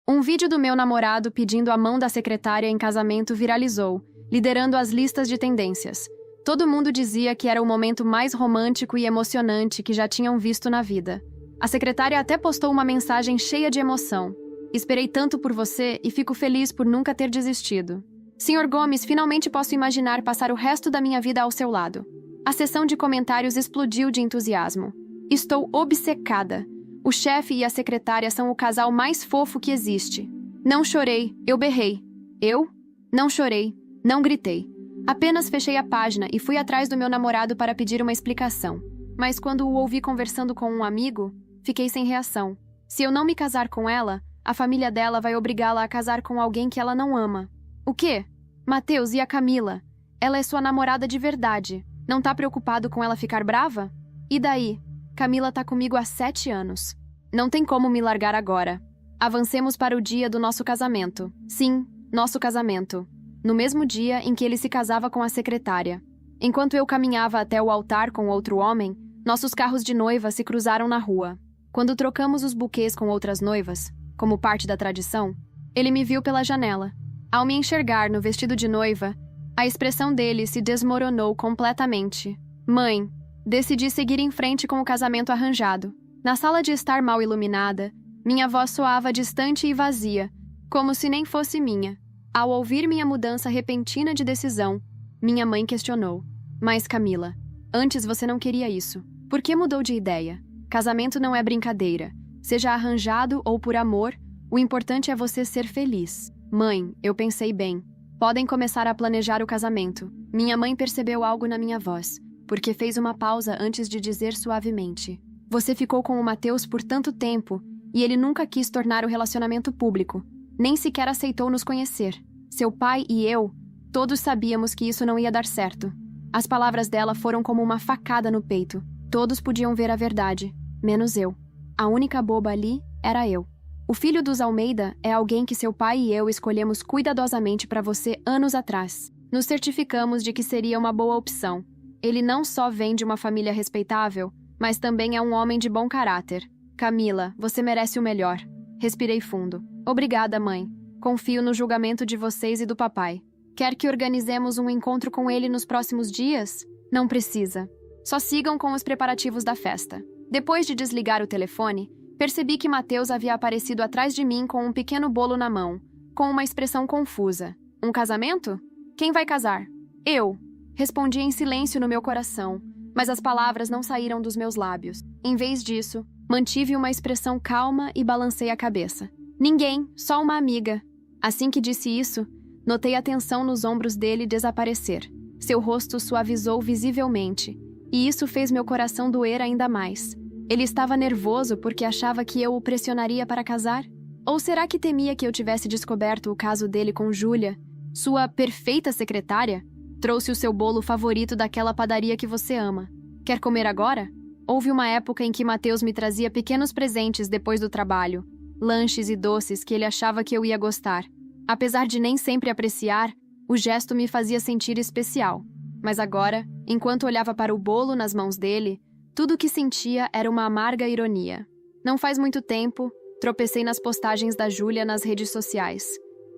Um vídeo do meu namorado pedindo a mão da secretária em casamento viralizou, liderando as listas de tendências. Todo mundo dizia que era o momento mais romântico e emocionante que já tinham visto na vida. A secretária até postou uma mensagem cheia de emoção. Esperei tanto por você e fico feliz por nunca ter desistido. Senhor Gomes, finalmente posso imaginar passar o resto da minha vida ao seu lado. A sessão de comentários explodiu de entusiasmo. Estou obcecada. O chefe e a secretária são o casal mais fofo que existe. Não chorei, eu berrei. Eu? Não chorei, não gritei. Apenas fechei a página e fui atrás do meu namorado para pedir uma explicação. Mas quando o ouvi conversando com um amigo, fiquei sem reação. Se eu não me casar com ela, a família dela vai obrigá-la a casar com alguém que ela não ama. O quê? Mateus, e a Camila? Ela é sua namorada de verdade. Não tá preocupado com ela ficar brava? E daí? Camila tá comigo há 7 anos. Não tem como me largar agora. Avancemos para o dia do nosso casamento. Sim, nosso casamento. No mesmo dia em que ele se casava com a secretária. Enquanto eu caminhava até o altar com outro homem, nossos carros de noiva se cruzaram na rua. Quando trocamos os buquês com outras noivas, como parte da tradição, ele me viu pela janela. Ao me enxergar no vestido de noiva, a expressão dele se desmoronou completamente. Mãe, decidi seguir em frente com o casamento arranjado. Na sala de estar mal iluminada, minha voz soava distante e vazia, como se nem fosse minha. Ao ouvir minha mudança repentina de decisão, minha mãe questionou. Mas Camila, antes você não queria isso. Por que mudou de ideia? Casamento não é brincadeira. Seja arranjado ou por amor, o importante é você ser feliz. Mãe, eu pensei bem. Podem começar a planejar o casamento. Minha mãe percebeu algo na minha voz, porque fez uma pausa antes de dizer suavemente. Você ficou com o Mateus por tanto tempo, e ele nunca quis tornar o relacionamento público. Nem sequer aceitou nos conhecer. Seu pai e eu, todos sabíamos que isso não ia dar certo. As palavras dela foram como uma facada no peito. Todos podiam ver a verdade, menos eu. A única boba ali era eu. O filho dos Almeida é alguém que seu pai e eu escolhemos cuidadosamente para você anos atrás. Nos certificamos de que seria uma boa opção. Ele não só vem de uma família respeitável, mas também é um homem de bom caráter. Camila, você merece o melhor. Respirei fundo. Obrigada, mãe. Confio no julgamento de vocês e do papai. Quer que organizemos um encontro com ele nos próximos dias? Não precisa. Só sigam com os preparativos da festa. Depois de desligar o telefone, percebi que Mateus havia aparecido atrás de mim com um pequeno bolo na mão, com uma expressão confusa. Um casamento? Quem vai casar? Eu. Respondi em silêncio no meu coração, mas as palavras não saíram dos meus lábios. Em vez disso, mantive uma expressão calma e balancei a cabeça. Ninguém, só uma amiga. Assim que disse isso, notei a tensão nos ombros dele desaparecer. Seu rosto suavizou visivelmente, e isso fez meu coração doer ainda mais. Ele estava nervoso porque achava que eu o pressionaria para casar? Ou será que temia que eu tivesse descoberto o caso dele com Júlia, sua perfeita secretária? Trouxe o seu bolo favorito daquela padaria que você ama. Quer comer agora? Houve uma época em que Mateus me trazia pequenos presentes depois do trabalho, lanches e doces que ele achava que eu ia gostar. Apesar de nem sempre apreciar, o gesto me fazia sentir especial. Mas agora, enquanto olhava para o bolo nas mãos dele, tudo o que sentia era uma amarga ironia. Não faz muito tempo, tropecei nas postagens da Júlia nas redes sociais.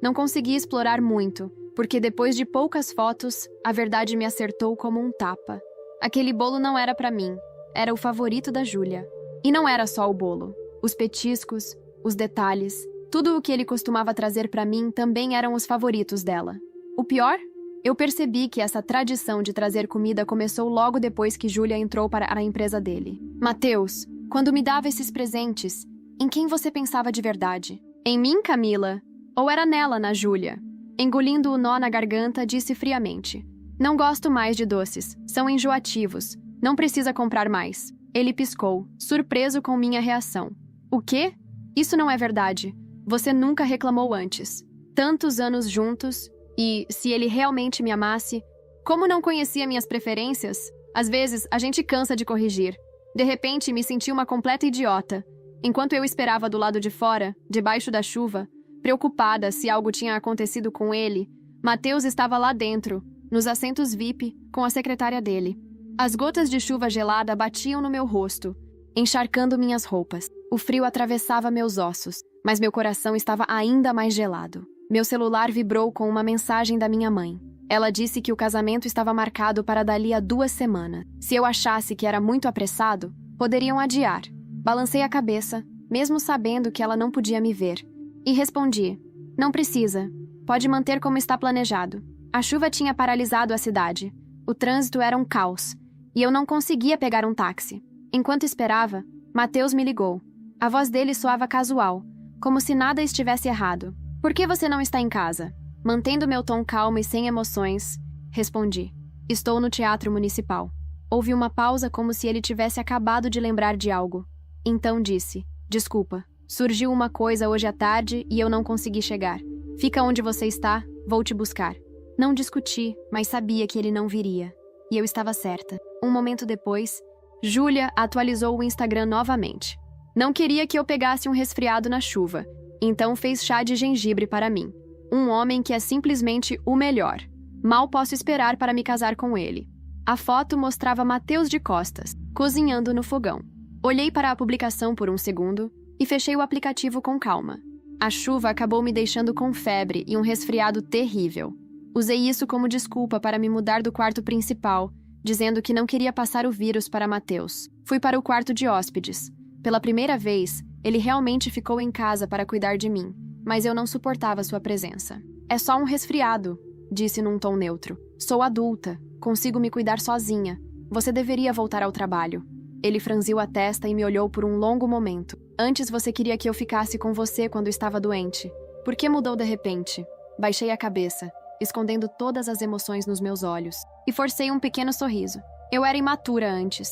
Não consegui explorar muito, porque depois de poucas fotos, a verdade me acertou como um tapa. Aquele bolo não era para mim, era o favorito da Júlia. E não era só o bolo. Os petiscos, os detalhes, tudo o que ele costumava trazer para mim também eram os favoritos dela. O pior? Eu percebi que essa tradição de trazer comida começou logo depois que Júlia entrou para a empresa dele. Mateus, quando me dava esses presentes, em quem você pensava de verdade? Em mim, Camila? Ou era nela, na Júlia? Engolindo o nó na garganta, disse friamente. Não gosto mais de doces, são enjoativos. Não precisa comprar mais. Ele piscou, surpreso com minha reação. O quê? Isso não é verdade. Você nunca reclamou antes. Tantos anos juntos, e, se ele realmente me amasse, como não conhecia minhas preferências? Às vezes, a gente cansa de corrigir. De repente, me senti uma completa idiota. Enquanto eu esperava do lado de fora, debaixo da chuva, preocupada se algo tinha acontecido com ele, Mateus estava lá dentro, nos assentos VIP, com a secretária dele. As gotas de chuva gelada batiam no meu rosto, encharcando minhas roupas. O frio atravessava meus ossos, mas meu coração estava ainda mais gelado. Meu celular vibrou com uma mensagem da minha mãe. Ela disse que o casamento estava marcado para dali a 2 semanas. Se eu achasse que era muito apressado, poderiam adiar. Balancei a cabeça, mesmo sabendo que ela não podia me ver, e respondi: não precisa. Pode manter como está planejado. A chuva tinha paralisado a cidade. O trânsito era um caos, e eu não conseguia pegar um táxi. Enquanto esperava, Matheus me ligou. A voz dele soava casual, como se nada estivesse errado. Por que você não está em casa? Mantendo meu tom calmo e sem emoções, respondi: estou no Teatro Municipal. Houve uma pausa como se ele tivesse acabado de lembrar de algo. Então disse: desculpa, surgiu uma coisa hoje à tarde e eu não consegui chegar. Fica onde você está, vou te buscar. Não discuti, mas sabia que ele não viria. E eu estava certa. Um momento depois, Júlia atualizou o Instagram novamente. Não queria que eu pegasse um resfriado na chuva, então fez chá de gengibre para mim. Um homem que é simplesmente o melhor. Mal posso esperar para me casar com ele. A foto mostrava Matheus de costas, cozinhando no fogão. Olhei para a publicação por um segundo e fechei o aplicativo com calma. A chuva acabou me deixando com febre e um resfriado terrível. Usei isso como desculpa para me mudar do quarto principal, dizendo que não queria passar o vírus para Matheus. Fui para o quarto de hóspedes. Pela primeira vez, ele realmente ficou em casa para cuidar de mim, mas eu não suportava sua presença. É só um resfriado, disse num tom neutro. Sou adulta, consigo me cuidar sozinha. Você deveria voltar ao trabalho. Ele franziu a testa e me olhou por um longo momento. Antes você queria que eu ficasse com você quando estava doente. Por que mudou de repente? Baixei a cabeça, escondendo todas as emoções nos meus olhos, e forcei um pequeno sorriso. Eu era imatura antes.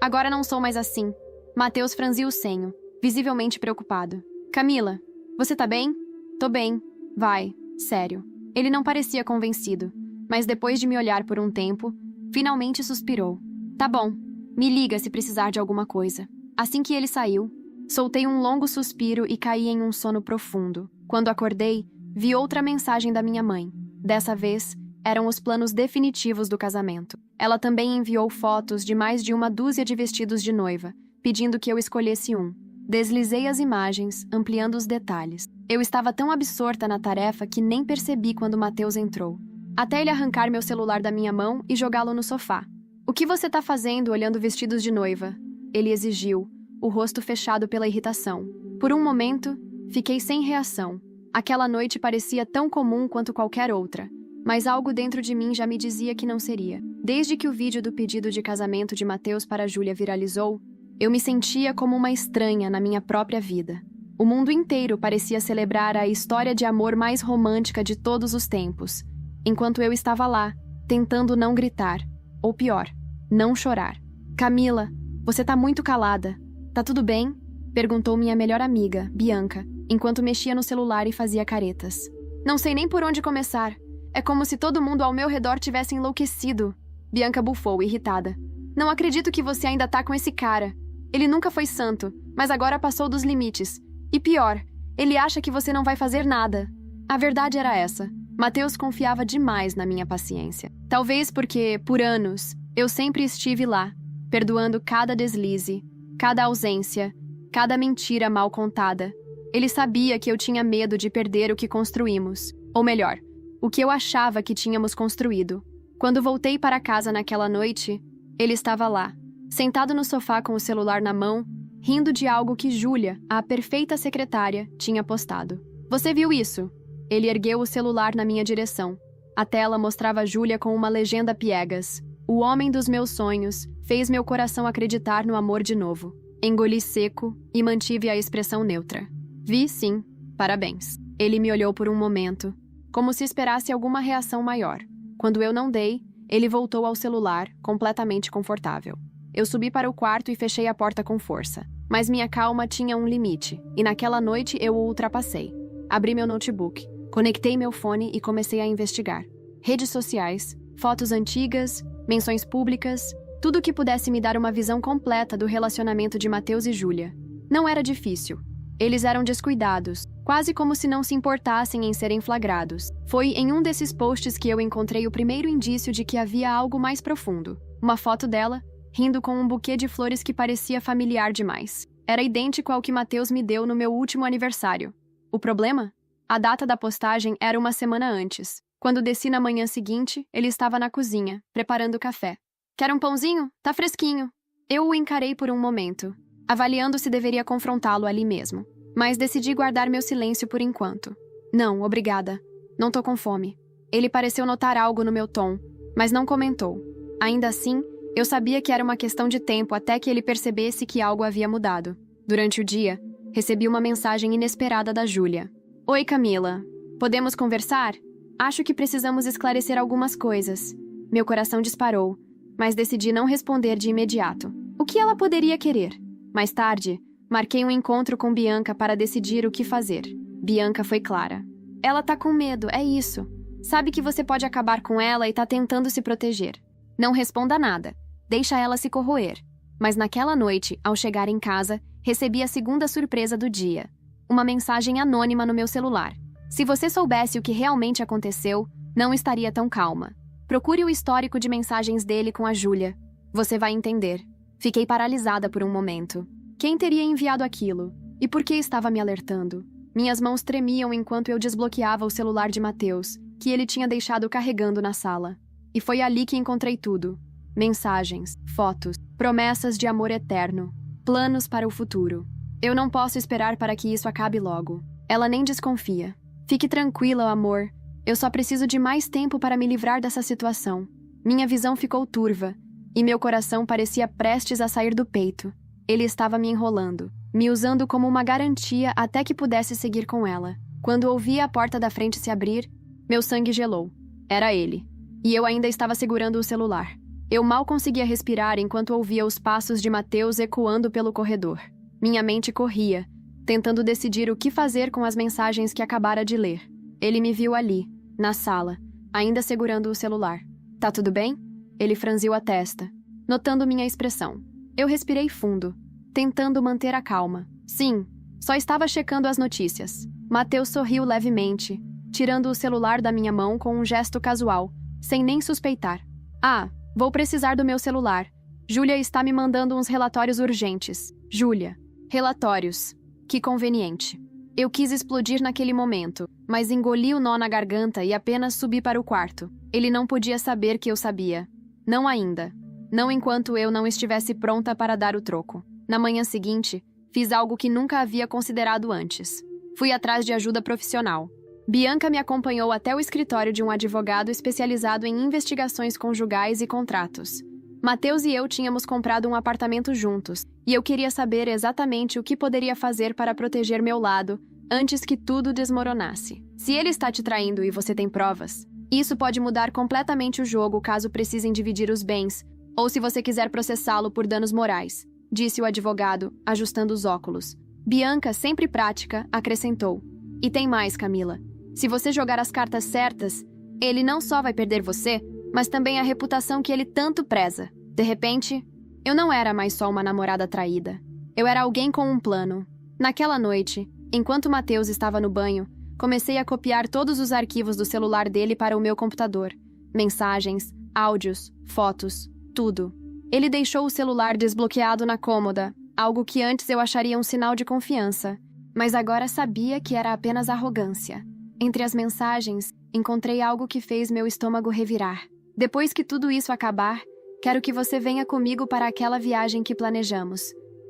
Agora não sou mais assim. Matheus franziu o senho, visivelmente preocupado. Camila, você tá bem? Tô bem. Vai, sério. Ele não parecia convencido, mas depois de me olhar por um tempo, finalmente suspirou. Tá bom, me liga se precisar de alguma coisa. Assim que ele saiu, soltei um longo suspiro e caí em um sono profundo. Quando acordei, vi outra mensagem da minha mãe. Dessa vez, eram os planos definitivos do casamento. Ela também enviou fotos de mais de uma dúzia de vestidos de noiva, pedindo que eu escolhesse um. Deslizei as imagens, ampliando os detalhes. Eu estava tão absorta na tarefa que nem percebi quando Matheus entrou. Até ele arrancar meu celular da minha mão e jogá-lo no sofá. O que você tá fazendo olhando vestidos de noiva? Ele exigiu, o rosto fechado pela irritação. Por um momento, fiquei sem reação. Aquela noite parecia tão comum quanto qualquer outra, mas algo dentro de mim já me dizia que não seria. Desde que o vídeo do pedido de casamento de Matheus para Júlia viralizou, eu me sentia como uma estranha na minha própria vida. O mundo inteiro parecia celebrar a história de amor mais romântica de todos os tempos, enquanto eu estava lá, tentando não gritar, ou pior, não chorar. Camila, você tá muito calada. Tá tudo bem? Perguntou minha melhor amiga, Bianca, enquanto mexia no celular e fazia caretas. Não sei nem por onde começar. É como se todo mundo ao meu redor tivesse enlouquecido. Bianca bufou, irritada. Não acredito que você ainda tá com esse cara. Ele nunca foi santo, mas agora passou dos limites. E pior, ele acha que você não vai fazer nada. A verdade era essa. Matheus confiava demais na minha paciência. Talvez porque, por anos, eu sempre estive lá, perdoando cada deslize, cada ausência, cada mentira mal contada. Ele sabia que eu tinha medo de perder o que construímos. Ou melhor, o que eu achava que tínhamos construído. Quando voltei para casa naquela noite, ele estava lá, sentado no sofá com o celular na mão, rindo de algo que Júlia, a perfeita secretária, tinha postado. Você viu isso? Ele ergueu o celular na minha direção. A tela mostrava Júlia com uma legenda piegas. O homem dos meus sonhos fez meu coração acreditar no amor de novo. Engoli seco e mantive a expressão neutra. Vi sim, parabéns. Ele me olhou por um momento, como se esperasse alguma reação maior. Quando eu não dei, ele voltou ao celular, completamente confortável. Eu subi para o quarto e fechei a porta com força. Mas minha calma tinha um limite, e naquela noite eu o ultrapassei. Abri meu notebook, conectei meu fone e comecei a investigar. Redes sociais, fotos antigas, menções públicas, tudo que pudesse me dar uma visão completa do relacionamento de Matheus e Júlia. Não era difícil. Eles eram descuidados, quase como se não se importassem em serem flagrados. Foi em um desses posts que eu encontrei o primeiro indício de que havia algo mais profundo. Uma foto dela, rindo com um buquê de flores que parecia familiar demais. Era idêntico ao que Matheus me deu no meu último aniversário. O problema? A data da postagem era uma semana antes. Quando desci na manhã seguinte, ele estava na cozinha, preparando café. Quer um pãozinho? Tá fresquinho. Eu o encarei por um momento, avaliando se deveria confrontá-lo ali mesmo. Mas decidi guardar meu silêncio por enquanto. Não, obrigada. Não tô com fome. Ele pareceu notar algo no meu tom, mas não comentou. Ainda assim, eu sabia que era uma questão de tempo até que ele percebesse que algo havia mudado. Durante o dia, recebi uma mensagem inesperada da Júlia. Oi, Camila. Podemos conversar? Acho que precisamos esclarecer algumas coisas. Meu coração disparou, mas decidi não responder de imediato. O que ela poderia querer? Mais tarde, marquei um encontro com Bianca para decidir o que fazer. Bianca foi clara. Ela tá com medo, é isso. Sabe que você pode acabar com ela e tá tentando se proteger. Não responda nada. Deixa ela se corroer. Mas naquela noite, ao chegar em casa, recebi a segunda surpresa do dia. Uma mensagem anônima no meu celular. Se você soubesse o que realmente aconteceu, não estaria tão calma. Procure o histórico de mensagens dele com a Júlia. Você vai entender. Fiquei paralisada por um momento. Quem teria enviado aquilo? E por que estava me alertando? Minhas mãos tremiam enquanto eu desbloqueava o celular de Matheus, que ele tinha deixado carregando na sala. E foi ali que encontrei tudo. Mensagens, fotos, promessas de amor eterno, planos para o futuro. Eu não posso esperar para que isso acabe logo. Ela nem desconfia. Fique tranquila, amor. Eu só preciso de mais tempo para me livrar dessa situação. Minha visão ficou turva, e meu coração parecia prestes a sair do peito. Ele estava me enrolando, me usando como uma garantia até que pudesse seguir com ela. Quando ouvi a porta da frente se abrir, meu sangue gelou. Era ele. E eu ainda estava segurando o celular. Eu mal conseguia respirar enquanto ouvia os passos de Matheus ecoando pelo corredor. Minha mente corria, tentando decidir o que fazer com as mensagens que acabara de ler. Ele me viu ali, na sala, ainda segurando o celular. Tá tudo bem? Ele franziu a testa, notando minha expressão. Eu respirei fundo, tentando manter a calma. Sim, só estava checando as notícias. Matheus sorriu levemente, tirando o celular da minha mão com um gesto casual, sem nem suspeitar. Ah, vou precisar do meu celular. Júlia está me mandando uns relatórios urgentes. Júlia. Relatórios. Que conveniente. Eu quis explodir naquele momento, mas engoli o nó na garganta e apenas subi para o quarto. Ele não podia saber que eu sabia. Não ainda. Não enquanto eu não estivesse pronta para dar o troco. Na manhã seguinte, fiz algo que nunca havia considerado antes. Fui atrás de ajuda profissional. Bianca me acompanhou até o escritório de um advogado especializado em investigações conjugais e contratos. Matheus e eu tínhamos comprado um apartamento juntos, e eu queria saber exatamente o que poderia fazer para proteger meu lado antes que tudo desmoronasse. Se ele está te traindo e você tem provas, isso pode mudar completamente o jogo caso precisem dividir os bens, ou se você quiser processá-lo por danos morais, disse o advogado, ajustando os óculos. Bianca, sempre prática, acrescentou. E tem mais, Camila. Se você jogar as cartas certas, ele não só vai perder você, mas também a reputação que ele tanto preza. De repente, eu não era mais só uma namorada traída. Eu era alguém com um plano. Naquela noite, enquanto Matheus estava no banho, comecei a copiar todos os arquivos do celular dele para o meu computador. Mensagens, áudios, fotos, tudo. Ele deixou o celular desbloqueado na cômoda, algo que antes eu acharia um sinal de confiança, mas agora sabia que era apenas arrogância. Entre as mensagens, encontrei algo que fez meu estômago revirar. Depois que tudo isso acabar, quero que você venha comigo para aquela viagem que planejamos.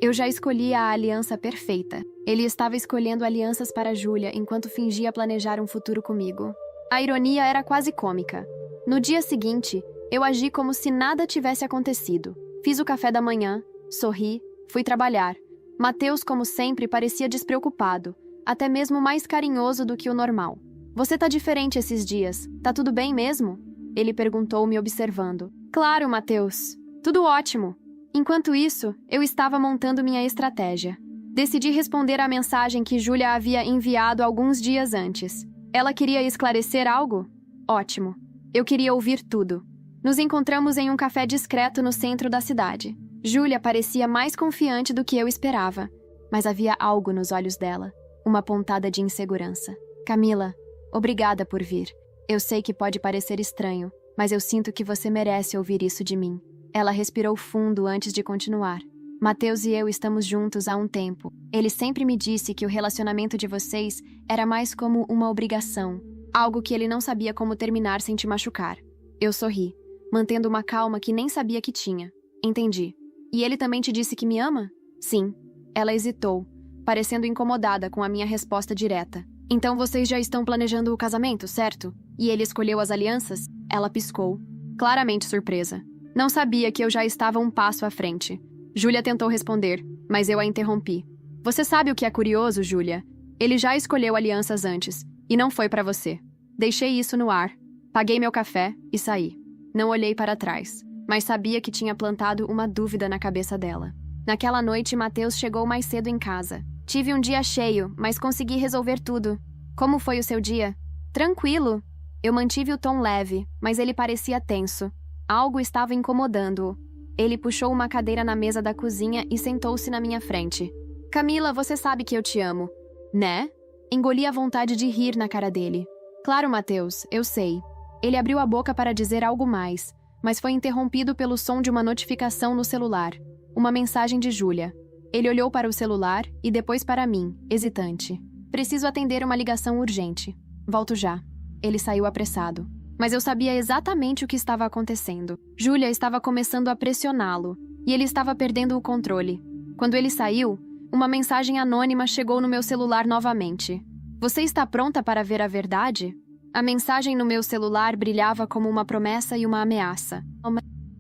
Eu já escolhi a aliança perfeita. Ele estava escolhendo alianças para Júlia enquanto fingia planejar um futuro comigo. A ironia era quase cômica. No dia seguinte, eu agi como se nada tivesse acontecido. Fiz o café da manhã, sorri, fui trabalhar. Matheus, como sempre, parecia despreocupado, até mesmo mais carinhoso do que o normal. Você tá diferente esses dias. Tá tudo bem mesmo? Ele perguntou, me observando. Claro, Matheus. Tudo ótimo. Enquanto isso, eu estava montando minha estratégia. Decidi responder à mensagem que Júlia havia enviado alguns dias antes. Ela queria esclarecer algo? Ótimo. Eu queria ouvir tudo. Nos encontramos em um café discreto no centro da cidade. Júlia parecia mais confiante do que eu esperava, mas havia algo nos olhos dela, uma pontada de insegurança. Camila, obrigada por vir. Eu sei que pode parecer estranho, mas eu sinto que você merece ouvir isso de mim. Ela respirou fundo antes de continuar. Mateus e eu estamos juntos há um tempo. Ele sempre me disse que o relacionamento de vocês era mais como uma obrigação, algo que ele não sabia como terminar sem te machucar. Eu sorri, mantendo uma calma que nem sabia que tinha. Entendi. E ele também te disse que me ama? Sim. Ela hesitou, parecendo incomodada com a minha resposta direta. Então vocês já estão planejando o casamento, certo? E ele escolheu as alianças? Ela piscou, claramente surpresa. Não sabia que eu já estava um passo à frente. Júlia tentou responder, mas eu a interrompi. Você sabe o que é curioso, Júlia? Ele já escolheu alianças antes, e não foi para você. Deixei isso no ar, paguei meu café e saí. Não olhei para trás, mas sabia que tinha plantado uma dúvida na cabeça dela. Naquela noite, Mateus chegou mais cedo em casa. Tive um dia cheio, mas consegui resolver tudo. Como foi o seu dia? Tranquilo. Eu mantive o tom leve, mas ele parecia tenso. Algo estava incomodando-o. Ele puxou uma cadeira na mesa da cozinha e sentou-se na minha frente. Camila, você sabe que eu te amo. Né? Engoli a vontade de rir na cara dele. Claro, Mateus, eu sei. Ele abriu a boca para dizer algo mais, mas foi interrompido pelo som de uma notificação no celular. Uma mensagem de Júlia. Ele olhou para o celular e depois para mim, hesitante. Preciso atender uma ligação urgente. Volto já. Ele saiu apressado. Mas eu sabia exatamente o que estava acontecendo. Júlia estava começando a pressioná-lo, e ele estava perdendo o controle. Quando ele saiu, uma mensagem anônima chegou no meu celular novamente. Você está pronta para ver a verdade? A mensagem no meu celular brilhava como uma promessa e uma ameaça.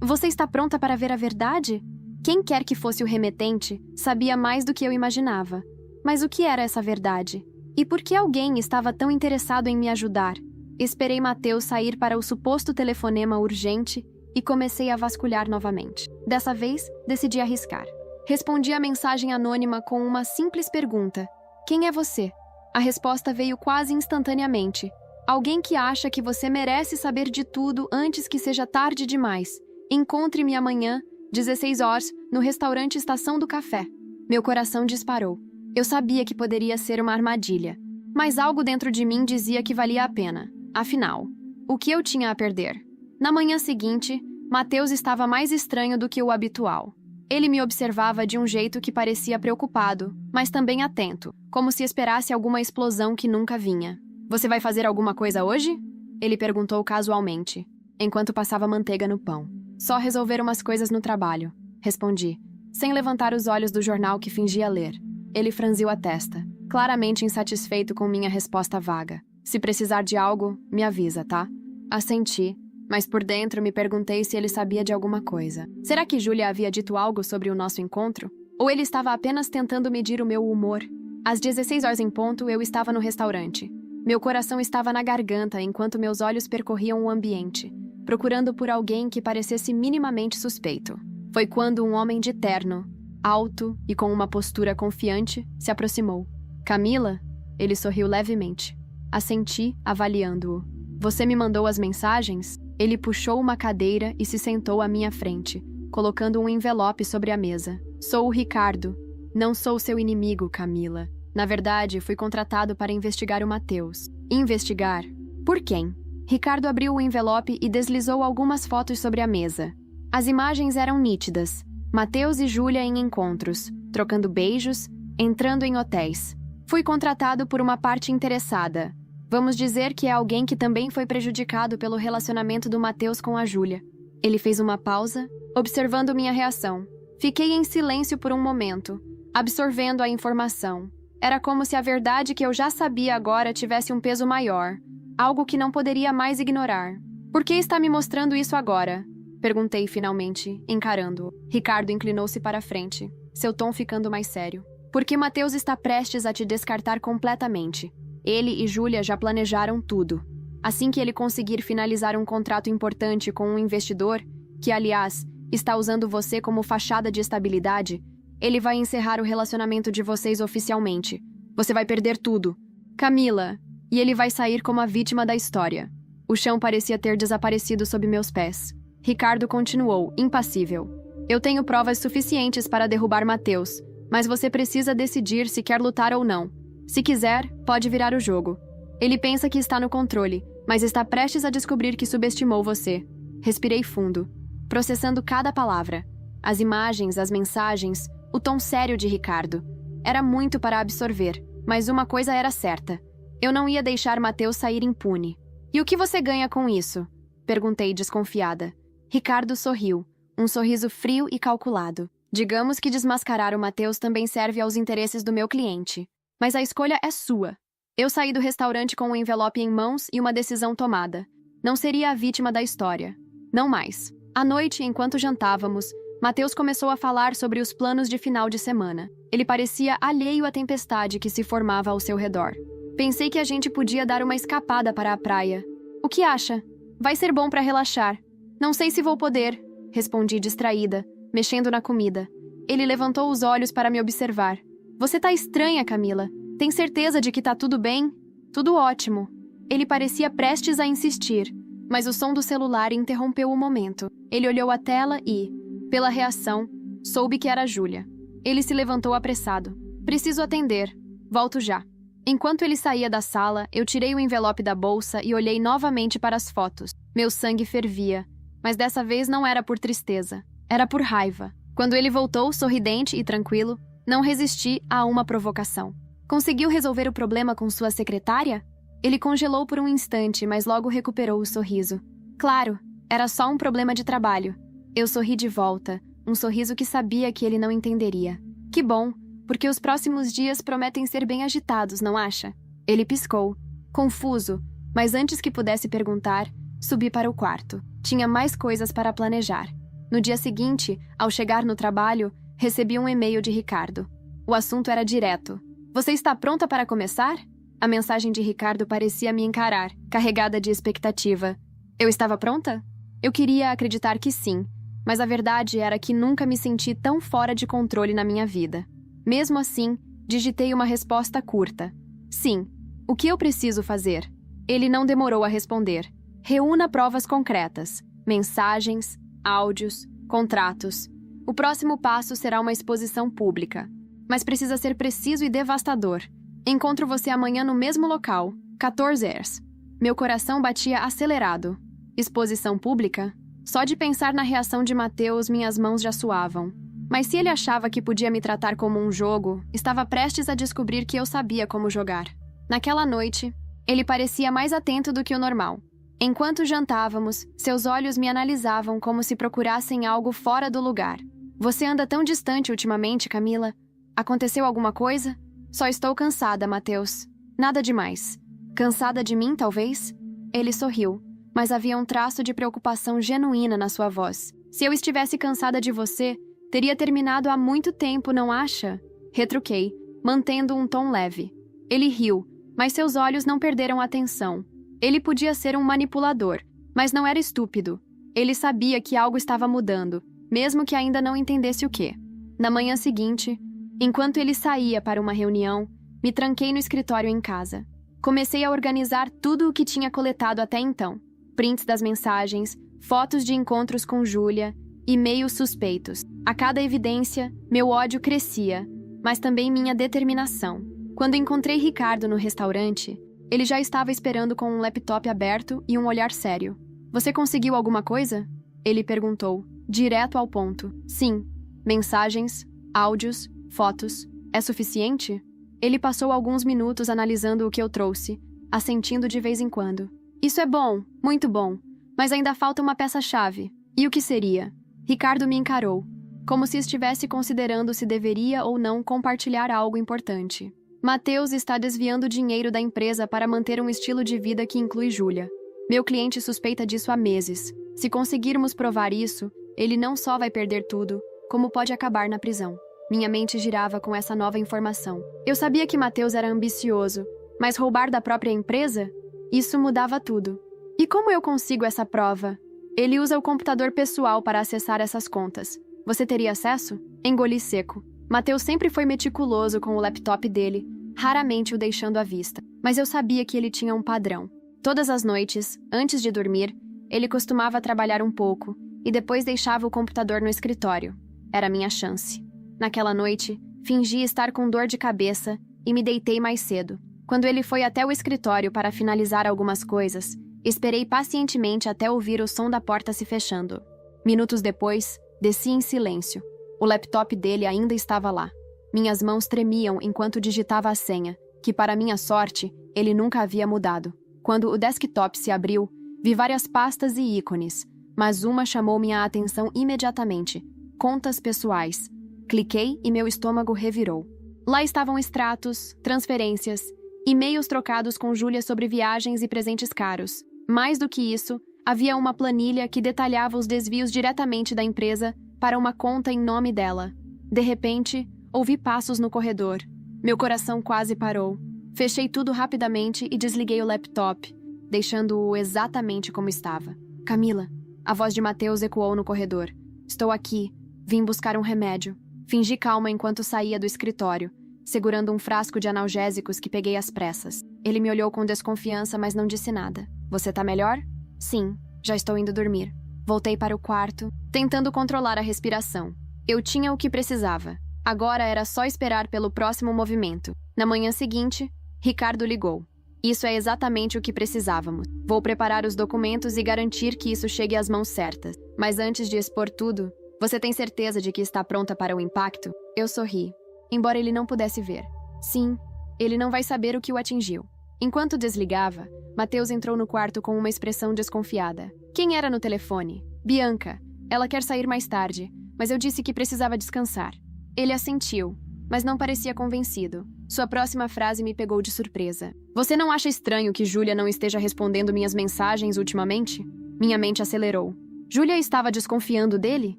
Você está pronta para ver a verdade? Quem quer que fosse o remetente, sabia mais do que eu imaginava. Mas o que era essa verdade? E por que alguém estava tão interessado em me ajudar? Esperei Mateus sair para o suposto telefonema urgente e comecei a vasculhar novamente. Dessa vez, decidi arriscar. Respondi a mensagem anônima com uma simples pergunta. Quem é você? A resposta veio quase instantaneamente. Alguém que acha que você merece saber de tudo antes que seja tarde demais. Encontre-me amanhã, 16 horas, no restaurante Estação do Café. Meu coração disparou. Eu sabia que poderia ser uma armadilha, mas algo dentro de mim dizia que valia a pena. Afinal, o que eu tinha a perder? Na manhã seguinte, Mateus estava mais estranho do que o habitual. Ele me observava de um jeito que parecia preocupado, mas também atento, como se esperasse alguma explosão que nunca vinha. Você vai fazer alguma coisa hoje? Ele perguntou casualmente, enquanto passava manteiga no pão. Só resolver umas coisas no trabalho, respondi, sem levantar os olhos do jornal que fingia ler. Ele franziu a testa, claramente insatisfeito com minha resposta vaga. Se precisar de algo, me avisa, tá? Assenti, mas por dentro me perguntei se ele sabia de alguma coisa. Será que Júlia havia dito algo sobre o nosso encontro? Ou ele estava apenas tentando medir o meu humor? Às 16 horas em ponto, eu estava no restaurante. Meu coração estava na garganta enquanto meus olhos percorriam o ambiente, procurando por alguém que parecesse minimamente suspeito. Foi quando um homem de terno, alto e com uma postura confiante, se aproximou. Camila? Ele sorriu levemente. Assenti, avaliando-o. Você me mandou as mensagens? Ele puxou uma cadeira e se sentou à minha frente, colocando um envelope sobre a mesa. Sou o Ricardo. Não sou seu inimigo, Camila. Na verdade, fui contratado para investigar o Mateus. Investigar? Por quem? Ricardo abriu o envelope e deslizou algumas fotos sobre a mesa. As imagens eram nítidas. Mateus e Júlia em encontros, trocando beijos, entrando em hotéis. Fui contratado por uma parte interessada. Vamos dizer que é alguém que também foi prejudicado pelo relacionamento do Mateus com a Júlia. Ele fez uma pausa, observando minha reação. Fiquei em silêncio por um momento, absorvendo a informação. Era como se a verdade que eu já sabia agora tivesse um peso maior, algo que não poderia mais ignorar. Por que está me mostrando isso agora? Perguntei finalmente, encarando-o. Ricardo inclinou-se para a frente, seu tom ficando mais sério. Porque Mateus está prestes a te descartar completamente. Ele e Júlia já planejaram tudo. Assim que ele conseguir finalizar um contrato importante com um investidor, que, aliás, está usando você como fachada de estabilidade, ele vai encerrar o relacionamento de vocês oficialmente. Você vai perder tudo. Camila. E ele vai sair como a vítima da história. O chão parecia ter desaparecido sob meus pés. Ricardo continuou, impassível. Eu tenho provas suficientes para derrubar Mateus, mas você precisa decidir se quer lutar ou não. Se quiser, pode virar o jogo. Ele pensa que está no controle, mas está prestes a descobrir que subestimou você. Respirei fundo, processando cada palavra. As imagens, as mensagens, o tom sério de Ricardo. Era muito para absorver, mas uma coisa era certa. Eu não ia deixar Mateus sair impune. E o que você ganha com isso? Perguntei desconfiada. Ricardo sorriu, um sorriso frio e calculado. Digamos que desmascarar o Mateus também serve aos interesses do meu cliente. Mas a escolha é sua. Eu saí do restaurante com um envelope em mãos e uma decisão tomada. Não seria a vítima da história. Não mais. À noite, enquanto jantávamos, Mateus começou a falar sobre os planos de final de semana. Ele parecia alheio à tempestade que se formava ao seu redor. Pensei que a gente podia dar uma escapada para a praia. O que acha? Vai ser bom para relaxar. Não sei se vou poder, respondi distraída, mexendo na comida. Ele levantou os olhos para me observar. Você tá estranha, Camila. Tem certeza de que tá tudo bem? Tudo ótimo. Ele parecia prestes a insistir, mas o som do celular interrompeu o momento. Ele olhou a tela e, pela reação, soube que era Júlia. Ele se levantou apressado. Preciso atender. Volto já. Enquanto ele saía da sala, eu tirei o envelope da bolsa e olhei novamente para as fotos. Meu sangue fervia, mas dessa vez não era por tristeza. Era por raiva. Quando ele voltou, sorridente e tranquilo, não resisti a uma provocação. Conseguiu resolver o problema com sua secretária? Ele congelou por um instante, mas logo recuperou o sorriso. Claro, era só um problema de trabalho. Eu sorri de volta, um sorriso que sabia que ele não entenderia. Que bom, porque os próximos dias prometem ser bem agitados, não acha? Ele piscou, confuso, mas antes que pudesse perguntar, subi para o quarto. Tinha mais coisas para planejar. No dia seguinte, ao chegar no trabalho, recebi um e-mail de Ricardo. O assunto era direto. Você está pronta para começar? A mensagem de Ricardo parecia me encarar, carregada de expectativa. Eu estava pronta? Eu queria acreditar que sim, mas a verdade era que nunca me senti tão fora de controle na minha vida. Mesmo assim, digitei uma resposta curta. Sim. O que eu preciso fazer? Ele não demorou a responder. Reúna provas concretas, mensagens, áudios, contratos. O próximo passo será uma exposição pública. Mas precisa ser preciso e devastador. Encontro você amanhã no mesmo local, 14 horas. Meu coração batia acelerado. Exposição pública? Só de pensar na reação de Mateus, minhas mãos já suavam. Mas se ele achava que podia me tratar como um jogo, estava prestes a descobrir que eu sabia como jogar. Naquela noite, ele parecia mais atento do que o normal. Enquanto jantávamos, seus olhos me analisavam como se procurassem algo fora do lugar. Você anda tão distante ultimamente, Camila? Aconteceu alguma coisa? Só estou cansada, Mateus. Nada demais. Cansada de mim, talvez? Ele sorriu, mas havia um traço de preocupação genuína na sua voz. Se eu estivesse cansada de você, teria terminado há muito tempo, não acha? Retruquei, mantendo um tom leve. Ele riu, mas seus olhos não perderam a atenção. Ele podia ser um manipulador, mas não era estúpido. Ele sabia que algo estava mudando, mesmo que ainda não entendesse o quê. Na manhã seguinte, enquanto ele saía para uma reunião, me tranquei no escritório em casa. Comecei a organizar tudo o que tinha coletado até então. Prints das mensagens, fotos de encontros com Júlia, e-mails suspeitos. A cada evidência, meu ódio crescia, mas também minha determinação. Quando encontrei Ricardo no restaurante, ele já estava esperando com um laptop aberto e um olhar sério. Você conseguiu alguma coisa? Ele perguntou, direto ao ponto. Sim. Mensagens, áudios, fotos. É suficiente? Ele passou alguns minutos analisando o que eu trouxe, assentindo de vez em quando. Isso é bom, muito bom, mas ainda falta uma peça-chave. E o que seria? Ricardo me encarou, como se estivesse considerando se deveria ou não compartilhar algo importante. Mateus está desviando dinheiro da empresa para manter um estilo de vida que inclui Júlia. Meu cliente suspeita disso há meses. Se conseguirmos provar isso, ele não só vai perder tudo, como pode acabar na prisão. Minha mente girava com essa nova informação. Eu sabia que Mateus era ambicioso, mas roubar da própria empresa? Isso mudava tudo. E como eu consigo essa prova? Ele usa o computador pessoal para acessar essas contas. Você teria acesso? Engoli seco. Mateus sempre foi meticuloso com o laptop dele, raramente o deixando à vista. Mas eu sabia que ele tinha um padrão. Todas as noites, antes de dormir, ele costumava trabalhar um pouco e depois deixava o computador no escritório. Era minha chance. Naquela noite, fingi estar com dor de cabeça e me deitei mais cedo. Quando ele foi até o escritório para finalizar algumas coisas, esperei pacientemente até ouvir o som da porta se fechando. Minutos depois, Desci em silêncio. O laptop dele ainda estava lá. Minhas mãos tremiam enquanto digitava a senha, que, para minha sorte, ele nunca havia mudado. Quando o desktop se abriu, vi várias pastas e ícones, mas uma chamou minha atenção imediatamente: contas pessoais. Cliquei e meu estômago revirou. Lá estavam extratos, transferências, e-mails trocados com Júlia sobre viagens e presentes caros. Mais do que isso, havia uma planilha que detalhava os desvios diretamente da empresa para uma conta em nome dela. De repente, ouvi passos no corredor. Meu coração quase parou. Fechei tudo rapidamente e desliguei o laptop, deixando-o exatamente como estava. Camila, a voz de Matheus ecoou no corredor. Estou aqui. Vim buscar um remédio. Fingi calma enquanto saía do escritório, segurando um frasco de analgésicos que peguei às pressas. Ele me olhou com desconfiança, mas não disse nada. Você tá melhor? Sim, já estou indo dormir. Voltei para o quarto, tentando controlar a respiração. Eu tinha o que precisava. Agora era só esperar pelo próximo movimento. Na manhã seguinte, Ricardo ligou. Isso é exatamente o que precisávamos. Vou preparar os documentos e garantir que isso chegue às mãos certas. Mas antes de expor tudo, você tem certeza de que está pronta para o impacto? Eu sorri, embora ele não pudesse ver. Sim, ele não vai saber o que o atingiu. Enquanto desligava, Matheus entrou no quarto com uma expressão desconfiada. Quem era no telefone? Bianca. Ela quer sair mais tarde, mas eu disse que precisava descansar. Ele assentiu, mas não parecia convencido. Sua próxima frase me pegou de surpresa. Você não acha estranho que Júlia não esteja respondendo minhas mensagens ultimamente? Minha mente acelerou. Júlia estava desconfiando dele?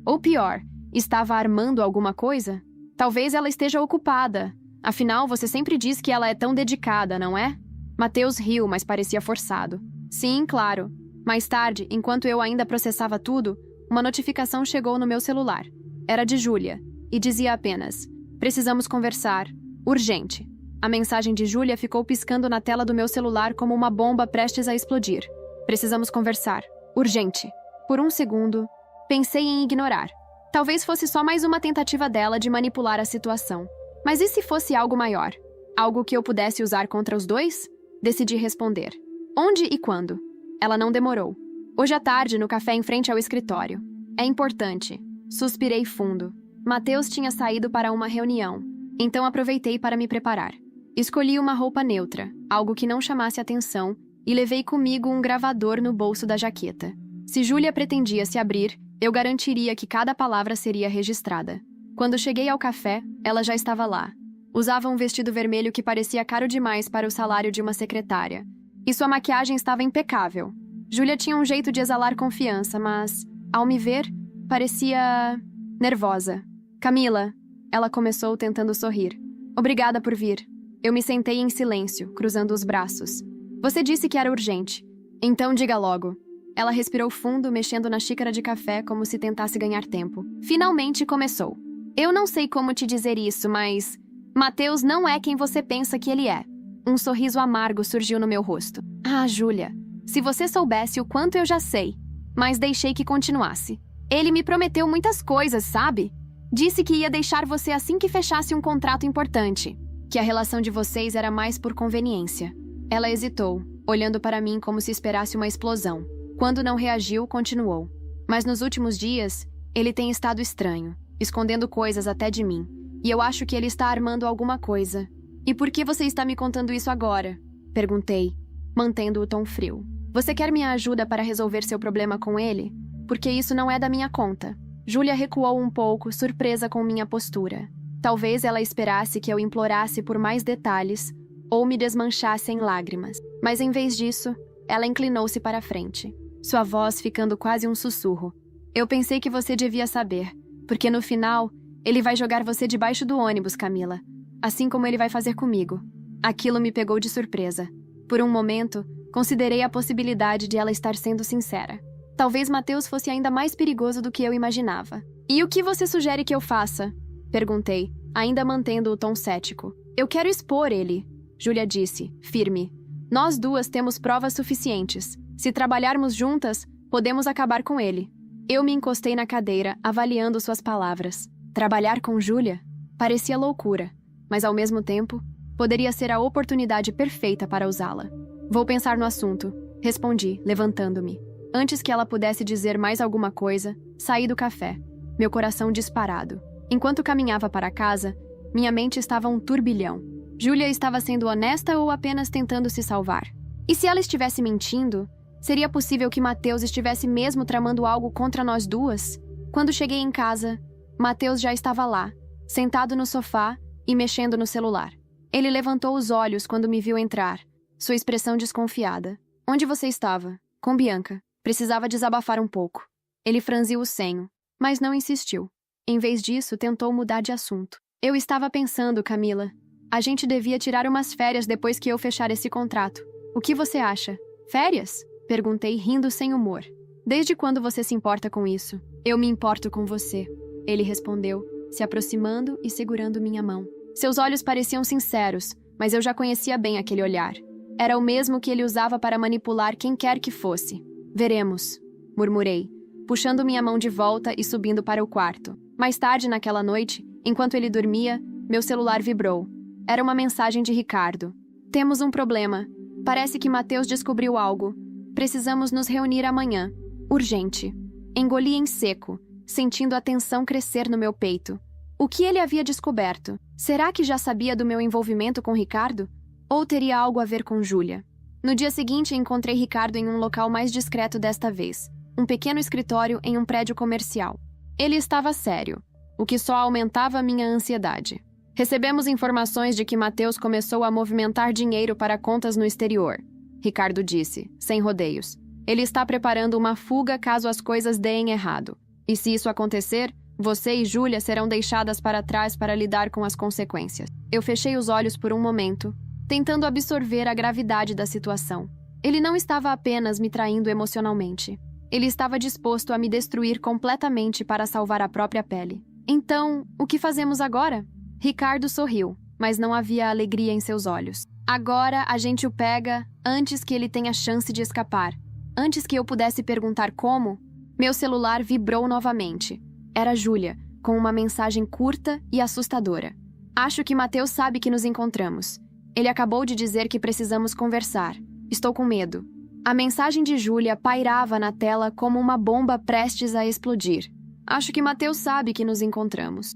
Ou pior, estava armando alguma coisa? Talvez ela esteja ocupada. Afinal, você sempre diz que ela é tão dedicada, não é? Matheus riu, mas parecia forçado. Sim, claro. Mais tarde, enquanto eu ainda processava tudo, uma notificação chegou no meu celular. Era de Júlia, e dizia apenas: precisamos conversar. Urgente. A mensagem de Júlia ficou piscando na tela do meu celular como uma bomba prestes a explodir. Precisamos conversar. Urgente. Por um segundo, pensei em ignorar. Talvez fosse só mais uma tentativa dela de manipular a situação. Mas e se fosse algo maior? Algo que eu pudesse usar contra os dois? Decidi responder. Onde e quando? Ela não demorou. Hoje à tarde, no café em frente ao escritório. É importante. Suspirei fundo. Matheus tinha saído para uma reunião, então aproveitei para me preparar. Escolhi uma roupa neutra, algo que não chamasse atenção, e levei comigo um gravador no bolso da jaqueta. Se Júlia pretendia se abrir, eu garantiria que cada palavra seria registrada. Quando cheguei ao café, ela já estava lá. Usava um vestido vermelho que parecia caro demais para o salário de uma secretária. E sua maquiagem estava impecável. Júlia tinha um jeito de exalar confiança, mas, ao me ver, parecia nervosa. Camila, ela começou tentando sorrir. Obrigada por vir. Eu me sentei em silêncio, cruzando os braços. Você disse que era urgente. Então diga logo. Ela respirou fundo, mexendo na xícara de café como se tentasse ganhar tempo. Finalmente começou. Eu não sei como te dizer isso, mas Matheus não é quem você pensa que ele é. Um sorriso amargo surgiu no meu rosto. Ah, Júlia, se você soubesse o quanto eu já sei. Mas deixei que continuasse. Ele me prometeu muitas coisas, sabe? Disse que ia deixar você assim que fechasse um contrato importante. Que a relação de vocês era mais por conveniência. Ela hesitou, olhando para mim como se esperasse uma explosão. Quando não reagiu, continuou. Mas nos últimos dias, ele tem estado estranho, escondendo coisas até de mim. E eu acho que ele está armando alguma coisa. E por que você está me contando isso agora? Perguntei, mantendo o tom frio. Você quer minha ajuda para resolver seu problema com ele? Porque isso não é da minha conta. Júlia recuou um pouco, surpresa com minha postura. Talvez ela esperasse que eu implorasse por mais detalhes ou me desmanchasse em lágrimas. Mas em vez disso, ela inclinou-se para a frente, sua voz ficando quase um sussurro. Eu pensei que você devia saber, porque no final, ele vai jogar você debaixo do ônibus, Camila. Assim como ele vai fazer comigo. Aquilo me pegou de surpresa. Por um momento, considerei a possibilidade de ela estar sendo sincera. Talvez Matheus fosse ainda mais perigoso do que eu imaginava. E o que você sugere que eu faça? Perguntei, ainda mantendo o tom cético. Eu quero expor ele, Júlia disse, firme. Nós duas temos provas suficientes. Se trabalharmos juntas, podemos acabar com ele. Eu me encostei na cadeira, avaliando suas palavras. Trabalhar com Júlia? Parecia loucura, mas ao mesmo tempo, poderia ser a oportunidade perfeita para usá-la. Vou pensar no assunto, respondi, levantando-me. Antes que ela pudesse dizer mais alguma coisa, saí do café. meu coração disparado. Enquanto caminhava para casa, minha mente estava um turbilhão. Júlia estava sendo honesta ou apenas tentando se salvar? E se ela estivesse mentindo, seria possível que Mateus estivesse mesmo tramando algo contra nós duas? Quando cheguei em casa, Mateus já estava lá, sentado no sofá e mexendo no celular. Ele levantou os olhos quando me viu entrar, sua expressão desconfiada. Onde você estava? Com Bianca. Precisava desabafar um pouco. Ele franziu o senho, mas não insistiu. Em vez disso, tentou mudar de assunto. Eu estava pensando, Camila. A gente devia tirar umas férias depois que eu fechar esse contrato. O que você acha? Férias? Perguntei, rindo sem humor. Desde quando você se importa com isso? Eu me importo com você, ele respondeu, se aproximando e segurando minha mão. Seus olhos pareciam sinceros, mas eu já conhecia bem aquele olhar. Era o mesmo que ele usava para manipular quem quer que fosse. Veremos, murmurei, puxando minha mão de volta e subindo para o quarto. Mais tarde naquela noite, enquanto ele dormia, meu celular vibrou. Era uma mensagem de Ricardo. Temos um problema. Parece que Mateus descobriu algo. Precisamos nos reunir amanhã. Urgente. Engoli em seco, sentindo a tensão crescer no meu peito. O que ele havia descoberto? Será que já sabia do meu envolvimento com Ricardo? Ou teria algo a ver com Júlia? No dia seguinte, encontrei Ricardo em um local mais discreto desta vez. Um pequeno escritório em um prédio comercial. Ele estava sério, o que só aumentava minha ansiedade. Recebemos informações de que Mateus começou a movimentar dinheiro para contas no exterior. Ricardo disse, sem rodeios. Ele está preparando uma fuga caso as coisas deem errado. E se isso acontecer, você e Júlia serão deixadas para trás para lidar com as consequências. Eu fechei os olhos por um momento, tentando absorver a gravidade da situação. Ele não estava apenas me traindo emocionalmente. Ele estava disposto a me destruir completamente para salvar a própria pele. Então, o que fazemos agora? Ricardo sorriu, mas não havia alegria em seus olhos. Agora a gente o pega antes que ele tenha chance de escapar. Antes que eu pudesse perguntar como, meu celular vibrou novamente. Era Júlia, com uma mensagem curta e assustadora. Acho que Mateus sabe que nos encontramos. Ele acabou de dizer que precisamos conversar. Estou com medo. A mensagem de Júlia pairava na tela como uma bomba prestes a explodir. Acho que Mateus sabe que nos encontramos.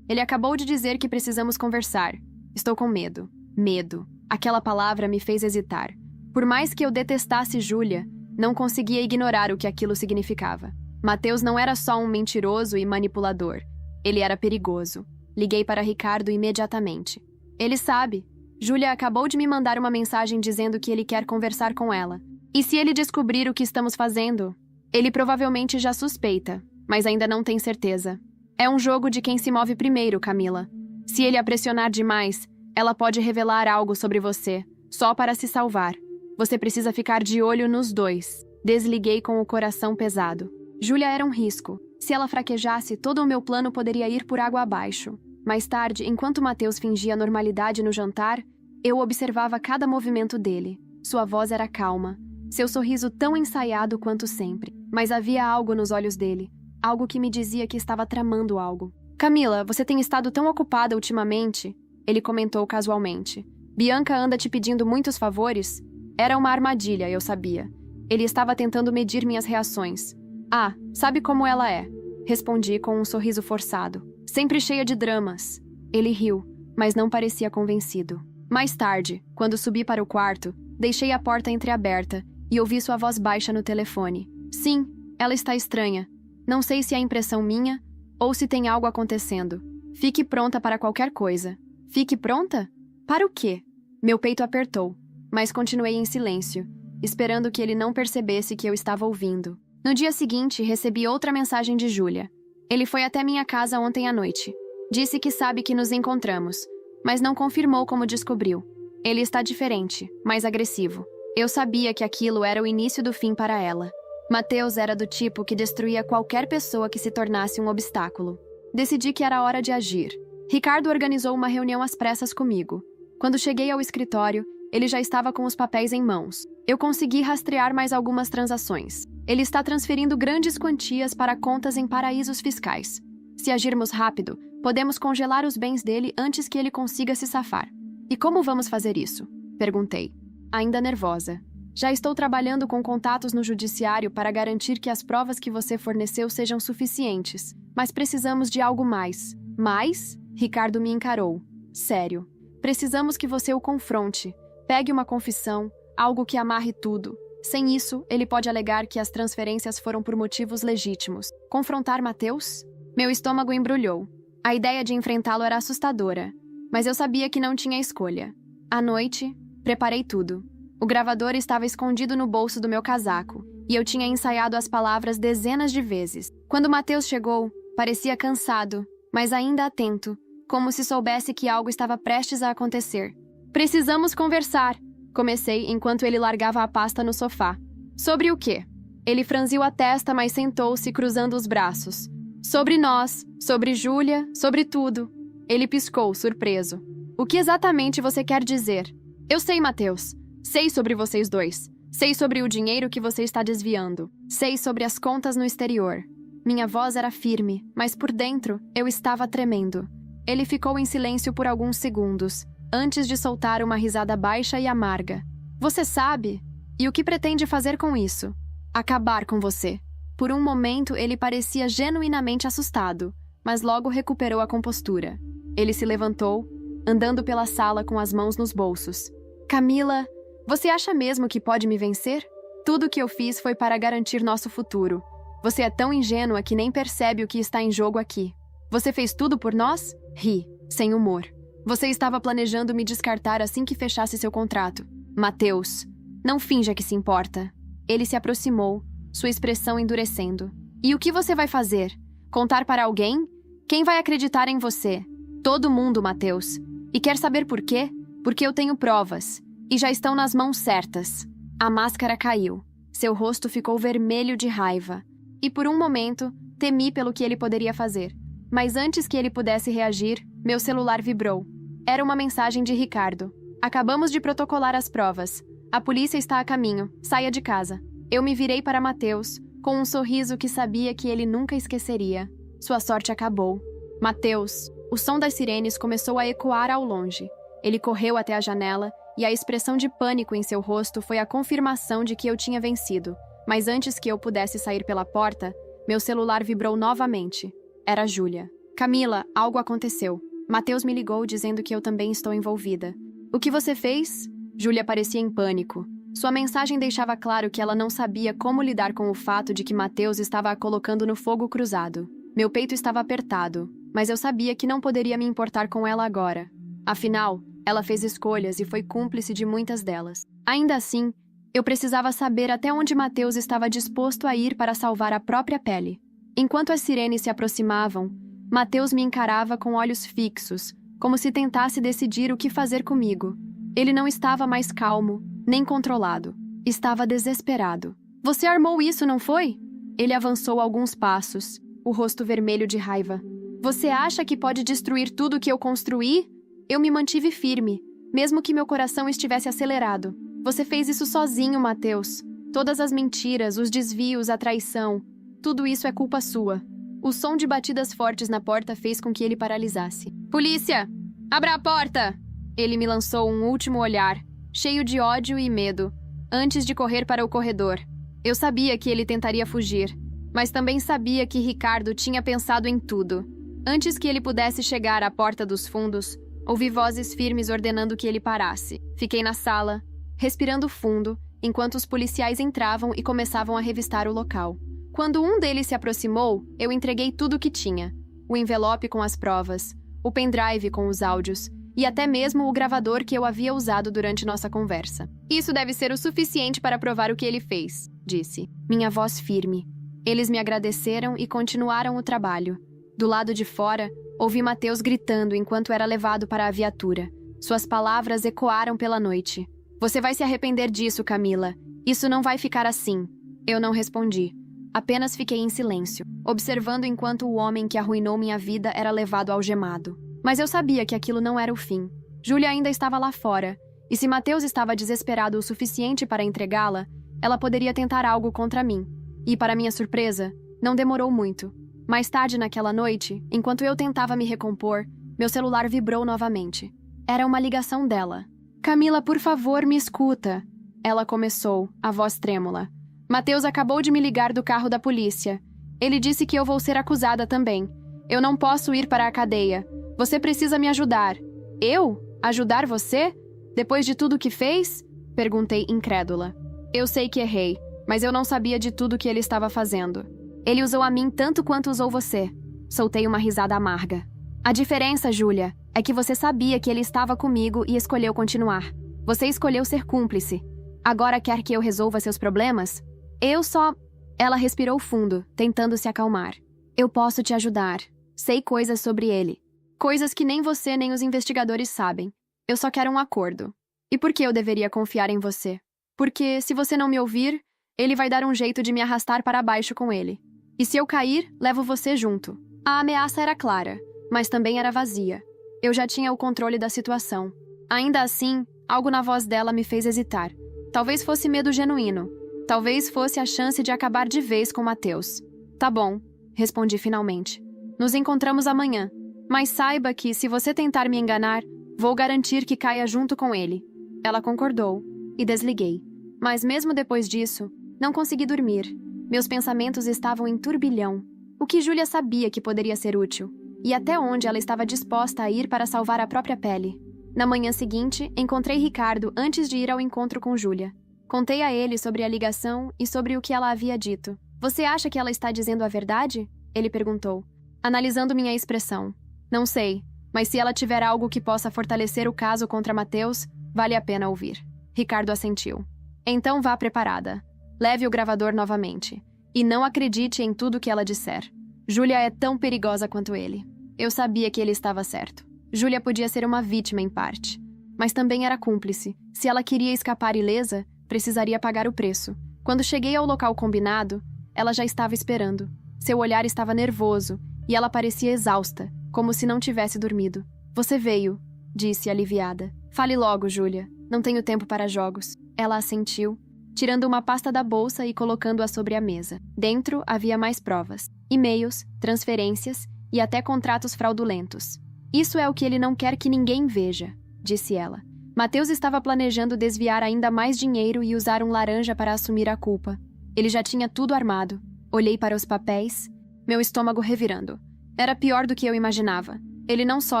Ele acabou de dizer que precisamos conversar. Estou com medo. Medo. Aquela palavra me fez hesitar. Por mais que eu detestasse Júlia, não conseguia ignorar o que aquilo significava. Mateus não era só um mentiroso e manipulador. Ele era perigoso. Liguei para Ricardo imediatamente. Ele sabe. Júlia acabou de me mandar uma mensagem dizendo que ele quer conversar com ela. E se ele descobrir o que estamos fazendo? Ele provavelmente já suspeita, mas ainda não tem certeza. É um jogo de quem se move primeiro, Camila. Se ele a pressionar demais, ela pode revelar algo sobre você, só para se salvar. Você precisa ficar de olho nos dois. Desliguei com o coração pesado. Júlia era um risco. Se ela fraquejasse, todo o meu plano poderia ir por água abaixo. Mais tarde, enquanto Mateus fingia normalidade no jantar, eu observava cada movimento dele. Sua voz era calma, seu sorriso tão ensaiado quanto sempre. Mas havia algo nos olhos dele, algo que me dizia que estava tramando algo. Camila, você tem estado tão ocupada ultimamente? Ele comentou casualmente. Bianca anda te pedindo muitos favores? Era uma armadilha, eu sabia. Ele estava tentando medir minhas reações. Ah, sabe como ela é? Respondi com um sorriso forçado. Sempre cheia de dramas. Ele riu, mas não parecia convencido. Mais tarde, quando subi para o quarto, deixei a porta entreaberta e ouvi sua voz baixa no telefone. Sim, ela está estranha. Não sei se é impressão minha ou se tem algo acontecendo. Fique pronta para qualquer coisa. Fique pronta? Para o quê? Meu peito apertou, mas continuei em silêncio, esperando que ele não percebesse que eu estava ouvindo. No dia seguinte, recebi outra mensagem de Júlia. Ele foi até minha casa ontem à noite. Disse que sabe que nos encontramos, mas não confirmou como descobriu. Ele está diferente, mais agressivo. Eu sabia que aquilo era o início do fim para ela. Mateus era do tipo que destruía qualquer pessoa que se tornasse um obstáculo. Decidi que era hora de agir. Ricardo organizou uma reunião às pressas comigo. Quando cheguei ao escritório, ele já estava com os papéis em mãos. Eu consegui rastrear mais algumas transações. Ele está transferindo grandes quantias para contas em paraísos fiscais. Se agirmos rápido, podemos congelar os bens dele antes que ele consiga se safar. E como vamos fazer isso? Perguntei, ainda nervosa. Já estou trabalhando com contatos no judiciário para garantir que as provas que você forneceu sejam suficientes. Mas precisamos de algo mais. Mais? Ricardo me encarou. Sério. Precisamos que você o confronte. Pegue uma confissão, algo que amarre tudo. Sem isso, ele pode alegar que as transferências foram por motivos legítimos. Confrontar Matheus? Meu estômago embrulhou. A ideia de enfrentá-lo era assustadora, mas eu sabia que não tinha escolha. À noite, preparei tudo. O gravador estava escondido no bolso do meu casaco, e eu tinha ensaiado as palavras dezenas de vezes. Quando Matheus chegou, parecia cansado, mas ainda atento, como se soubesse que algo estava prestes a acontecer. Precisamos conversar, comecei enquanto ele largava a pasta no sofá. Sobre o quê? Ele franziu a testa, mas sentou-se cruzando os braços. Sobre nós, sobre Júlia, sobre tudo. Ele piscou, surpreso. O que exatamente você quer dizer? Eu sei, Matheus. Sei sobre vocês dois. Sei sobre o dinheiro que você está desviando. Sei sobre as contas no exterior. Minha voz era firme, mas por dentro eu estava tremendo. Ele ficou em silêncio por alguns segundos, antes de soltar uma risada baixa e amarga. Você sabe? E o que pretende fazer com isso? Acabar com você. Por um momento ele parecia genuinamente assustado, mas logo recuperou a compostura. Ele se levantou, andando pela sala com as mãos nos bolsos. Camila, você acha mesmo que pode me vencer? Tudo o que eu fiz foi para garantir nosso futuro. Você é tão ingênua que nem percebe o que está em jogo aqui. Você fez tudo por nós? Ri, sem humor. Você estava planejando me descartar assim que fechasse seu contrato. Matheus, não finja que se importa. Ele se aproximou, sua expressão endurecendo. E o que você vai fazer? Contar para alguém? Quem vai acreditar em você? Todo mundo, Matheus. E quer saber por quê? Porque eu tenho provas. E já estão nas mãos certas. A máscara caiu. Seu rosto ficou vermelho de raiva. E por um momento, temi pelo que ele poderia fazer. Mas antes que ele pudesse reagir, meu celular vibrou. Era uma mensagem de Ricardo. Acabamos de protocolar as provas. A polícia está a caminho. Saia de casa. Eu me virei para Matheus, com um sorriso que sabia que ele nunca esqueceria. Sua sorte acabou. Matheus, o som das sirenes começou a ecoar ao longe. Ele correu até a janela e a expressão de pânico em seu rosto foi a confirmação de que eu tinha vencido. Mas antes que eu pudesse sair pela porta, meu celular vibrou novamente. Era Júlia. Camila, algo aconteceu. Matheus me ligou dizendo que eu também estou envolvida. O que você fez? Júlia parecia em pânico. Sua mensagem deixava claro que ela não sabia como lidar com o fato de que Matheus estava a colocando no fogo cruzado. Meu peito estava apertado, mas eu sabia que não poderia me importar com ela agora. Afinal, ela fez escolhas e foi cúmplice de muitas delas. Ainda assim, eu precisava saber até onde Matheus estava disposto a ir para salvar a própria pele. Enquanto as sirenes se aproximavam, Matheus me encarava com olhos fixos, como se tentasse decidir o que fazer comigo. Ele não estava mais calmo, nem controlado. Estava desesperado. Você armou isso, não foi? Ele avançou alguns passos, o rosto vermelho de raiva. Você acha que pode destruir tudo que eu construí? Eu me mantive firme, mesmo que meu coração estivesse acelerado. Você fez isso sozinho, Matheus. Todas as mentiras, os desvios, a traição. Tudo isso é culpa sua. O som de batidas fortes na porta fez com que ele paralisasse. Polícia! Abra a porta! Ele me lançou um último olhar, cheio de ódio e medo, antes de correr para o corredor. Eu sabia que ele tentaria fugir, mas também sabia que Ricardo tinha pensado em tudo. Antes que ele pudesse chegar à porta dos fundos, ouvi vozes firmes ordenando que ele parasse. Fiquei na sala, respirando fundo, enquanto os policiais entravam e começavam a revistar o local. Quando um deles se aproximou, eu entreguei tudo o que tinha. O envelope com as provas, o pendrive com os áudios e até mesmo o gravador que eu havia usado durante nossa conversa. Isso deve ser o suficiente para provar o que ele fez, disse. Minha voz firme. Eles me agradeceram e continuaram o trabalho. Do lado de fora, ouvi Matheus gritando enquanto era levado para a viatura. Suas palavras ecoaram pela noite. Você vai se arrepender disso, Camila. Isso não vai ficar assim. Eu não respondi. Apenas fiquei em silêncio, observando enquanto o homem que arruinou minha vida era levado algemado. Mas eu sabia que aquilo não era o fim. Júlia ainda estava lá fora, e se Matheus estava desesperado o suficiente para entregá-la, ela poderia tentar algo contra mim. E, para minha surpresa, não demorou muito. Mais tarde naquela noite, enquanto eu tentava me recompor, meu celular vibrou novamente. Era uma ligação dela. Camila, por favor, me escuta. Ela começou, a voz trêmula. Mateus acabou de me ligar do carro da polícia. Ele disse que eu vou ser acusada também. Eu não posso ir para a cadeia. Você precisa me ajudar. Eu? Ajudar você? Depois de tudo que fez? Perguntei incrédula. Eu sei que errei, mas eu não sabia de tudo que ele estava fazendo. Ele usou a mim tanto quanto usou você. Soltei uma risada amarga. A diferença, Júlia, é que você sabia que ele estava comigo e escolheu continuar. Você escolheu ser cúmplice. Agora quer que eu resolva seus problemas? Eu só... Ela respirou fundo, tentando se acalmar. Eu posso te ajudar. Sei coisas sobre ele. Coisas que nem você nem os investigadores sabem. Eu só quero um acordo. E por que eu deveria confiar em você? Porque, se você não me ouvir, ele vai dar um jeito de me arrastar para baixo com ele. E se eu cair, levo você junto. A ameaça era clara, mas também era vazia. Eu já tinha o controle da situação. Ainda assim, algo na voz dela me fez hesitar. Talvez fosse medo genuíno. Talvez fosse a chance de acabar de vez com Mateus. Tá bom, respondi finalmente. Nos encontramos amanhã. Mas saiba que, se você tentar me enganar, vou garantir que caia junto com ele. Ela concordou, e desliguei. Mas mesmo depois disso, não consegui dormir. Meus pensamentos estavam em turbilhão. O que Júlia sabia que poderia ser útil? E até onde ela estava disposta a ir para salvar a própria pele? Na manhã seguinte, encontrei Ricardo antes de ir ao encontro com Júlia. Contei a ele sobre a ligação e sobre o que ela havia dito. Você acha que ela está dizendo a verdade? Ele perguntou, analisando minha expressão. Não sei, mas se ela tiver algo que possa fortalecer o caso contra Mateus, vale a pena ouvir. Ricardo assentiu. Então vá preparada. Leve o gravador novamente. E não acredite em tudo que ela disser. Júlia é tão perigosa quanto ele. Eu sabia que ele estava certo. Júlia podia ser uma vítima em parte. Mas também era cúmplice. Se ela queria escapar ilesa, precisaria pagar o preço. Quando cheguei ao local combinado, ela já estava esperando. Seu olhar estava nervoso, e ela parecia exausta, como se não tivesse dormido. Você veio, disse aliviada. Fale logo, Júlia. Não tenho tempo para jogos. Ela assentiu, tirando uma pasta da bolsa e colocando-a sobre a mesa. Dentro havia mais provas. E-mails, transferências e até contratos fraudulentos. Isso é o que ele não quer que ninguém veja, disse ela. Mateus estava planejando desviar ainda mais dinheiro e usar um laranja para assumir a culpa. Ele já tinha tudo armado. Olhei para os papéis, meu estômago revirando. Era pior do que eu imaginava. Ele não só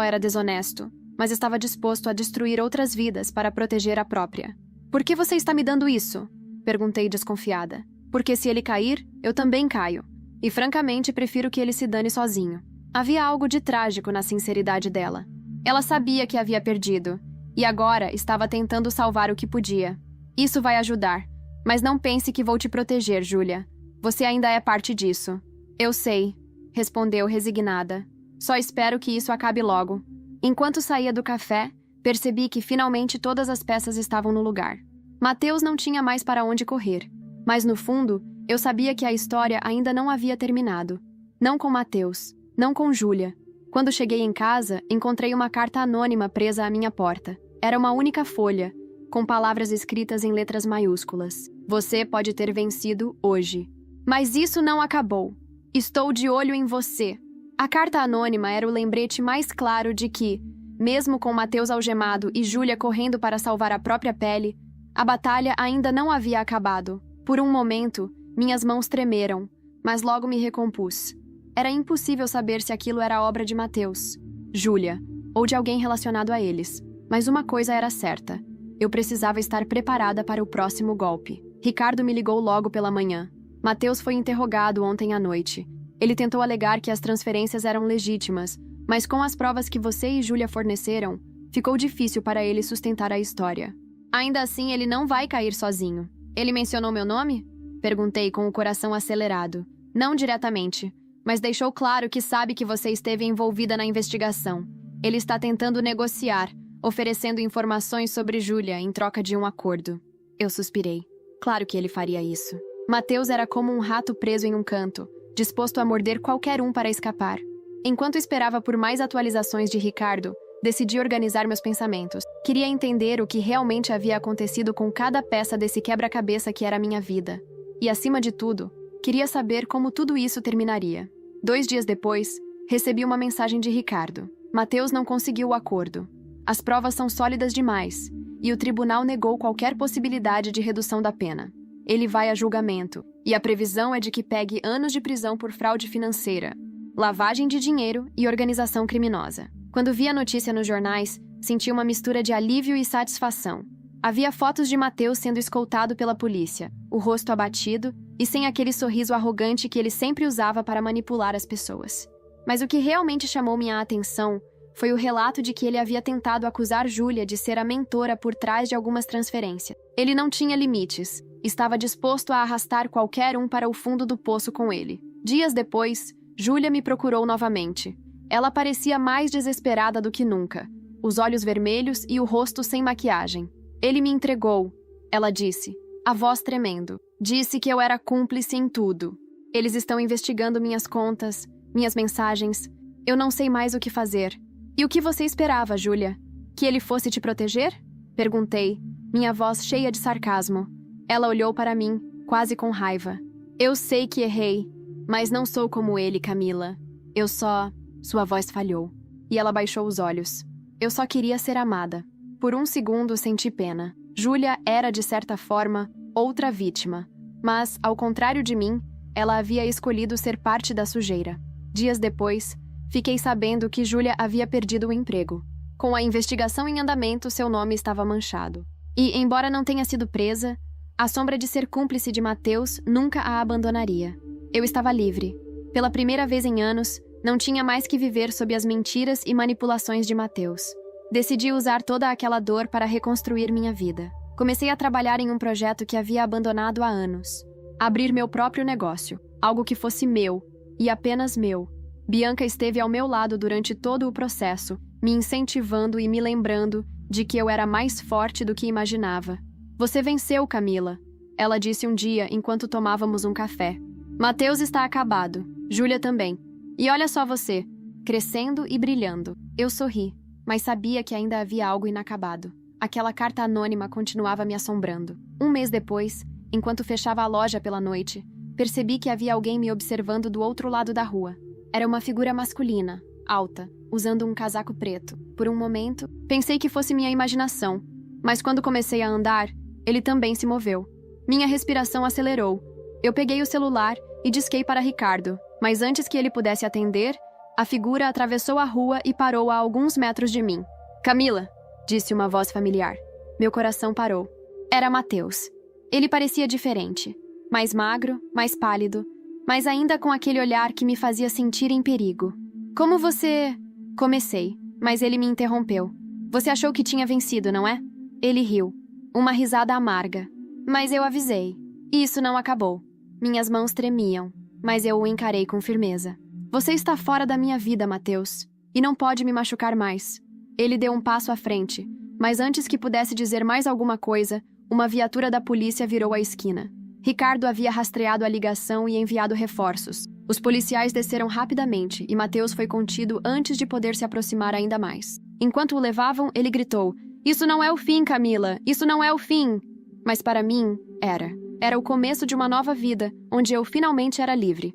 era desonesto, mas estava disposto a destruir outras vidas para proteger a própria. Por que você está me dando isso? Perguntei desconfiada. Porque se ele cair, eu também caio. E francamente prefiro que ele se dane sozinho. Havia algo de trágico na sinceridade dela. Ela sabia que havia perdido, e agora estava tentando salvar o que podia. Isso vai ajudar, mas não pense que vou te proteger, Júlia. Você ainda é parte disso. Eu sei, respondeu resignada. Só espero que isso acabe logo. Enquanto saía do café, percebi que finalmente todas as peças estavam no lugar. Mateus não tinha mais para onde correr, mas no fundo, eu sabia que a história ainda não havia terminado. Não com Mateus, não com Júlia. Quando cheguei em casa, encontrei uma carta anônima presa à minha porta. Era uma única folha, com palavras escritas em letras maiúsculas. Você pode ter vencido hoje. Mas isso não acabou. Estou de olho em você. A carta anônima era o lembrete mais claro de que, mesmo com Mateus algemado e Júlia correndo para salvar a própria pele, a batalha ainda não havia acabado. Por um momento, minhas mãos tremeram, mas logo me recompus. Era impossível saber se aquilo era obra de Mateus, Júlia, ou de alguém relacionado a eles. Mas uma coisa era certa. Eu precisava estar preparada para o próximo golpe. Ricardo me ligou logo pela manhã. Mateus foi interrogado ontem à noite. Ele tentou alegar que as transferências eram legítimas, mas com as provas que você e Júlia forneceram, ficou difícil para ele sustentar a história. Ainda assim, ele não vai cair sozinho. Ele mencionou meu nome? Perguntei com o coração acelerado. Não diretamente, mas deixou claro que sabe que você esteve envolvida na investigação. Ele está tentando negociar, oferecendo informações sobre Júlia em troca de um acordo. Eu suspirei. Claro que ele faria isso. Mateus era como um rato preso em um canto, disposto a morder qualquer um para escapar. Enquanto esperava por mais atualizações de Ricardo, decidi organizar meus pensamentos. Queria entender o que realmente havia acontecido com cada peça desse quebra-cabeça que era minha vida. E, acima de tudo, queria saber como tudo isso terminaria. 2 dias depois, recebi uma mensagem de Ricardo. Mateus não conseguiu o acordo. As provas são sólidas demais, e o tribunal negou qualquer possibilidade de redução da pena. Ele vai a julgamento, e a previsão é de que pegue anos de prisão por fraude financeira, lavagem de dinheiro e organização criminosa. Quando vi a notícia nos jornais, senti uma mistura de alívio e satisfação. Havia fotos de Mateus sendo escoltado pela polícia, o rosto abatido e sem aquele sorriso arrogante que ele sempre usava para manipular as pessoas. Mas o que realmente chamou minha atenção foi o relato de que ele havia tentado acusar Júlia de ser a mentora por trás de algumas transferências. Ele não tinha limites, estava disposto a arrastar qualquer um para o fundo do poço com ele. Dias depois, Júlia me procurou novamente. Ela parecia mais desesperada do que nunca, os olhos vermelhos e o rosto sem maquiagem. Ele me entregou, ela disse, a voz tremendo. Disse que eu era cúmplice em tudo. Eles estão investigando minhas contas, minhas mensagens. Eu não sei mais o que fazer. E o que você esperava, Júlia? Que ele fosse te proteger? Perguntei, minha voz cheia de sarcasmo. Ela olhou para mim, quase com raiva. Eu sei que errei, mas não sou como ele, Camila. Eu só... Sua voz falhou. E ela baixou os olhos. Eu só queria ser amada. Por um segundo senti pena. Júlia era, de certa forma, outra vítima. Mas, ao contrário de mim, ela havia escolhido ser parte da sujeira. Dias depois, fiquei sabendo que Júlia havia perdido o emprego. Com a investigação em andamento, seu nome estava manchado. E, embora não tenha sido presa, a sombra de ser cúmplice de Mateus nunca a abandonaria. Eu estava livre. Pela primeira vez em anos, não tinha mais que viver sob as mentiras e manipulações de Mateus. Decidi usar toda aquela dor para reconstruir minha vida. Comecei a trabalhar em um projeto que havia abandonado há anos. Abrir meu próprio negócio, algo que fosse meu, e apenas meu. Bianca esteve ao meu lado durante todo o processo, me incentivando e me lembrando de que eu era mais forte do que imaginava. Você venceu, Camila, ela disse um dia enquanto tomávamos um café. Mateus está acabado, Júlia também. E olha só você, crescendo e brilhando. Eu sorri, mas sabia que ainda havia algo inacabado. Aquela carta anônima continuava me assombrando. Um mês depois, enquanto fechava a loja pela noite, percebi que havia alguém me observando do outro lado da rua. Era uma figura masculina, alta, usando um casaco preto. Por um momento, pensei que fosse minha imaginação, mas quando comecei a andar, ele também se moveu. Minha respiração acelerou. Eu peguei o celular e disquei para Ricardo, mas antes que ele pudesse atender, a figura atravessou a rua e parou a alguns metros de mim. Camila, disse uma voz familiar. Meu coração parou. Era Mateus. Ele parecia diferente. Mais magro, mais pálido, mas ainda com aquele olhar que me fazia sentir em perigo. Como você... Comecei, mas ele me interrompeu. Você achou que tinha vencido, não é? Ele riu. Uma risada amarga. Mas eu avisei. Isso não acabou. Minhas mãos tremiam, mas eu o encarei com firmeza. Você está fora da minha vida, Mateus, e não pode me machucar mais. Ele deu um passo à frente, mas antes que pudesse dizer mais alguma coisa, uma viatura da polícia virou a esquina. Ricardo havia rastreado a ligação e enviado reforços. Os policiais desceram rapidamente e Mateus foi contido antes de poder se aproximar ainda mais. Enquanto o levavam, ele gritou: "Isso não é o fim, Camila! Isso não é o fim!" Mas para mim, era. Era o começo de uma nova vida, onde eu finalmente era livre.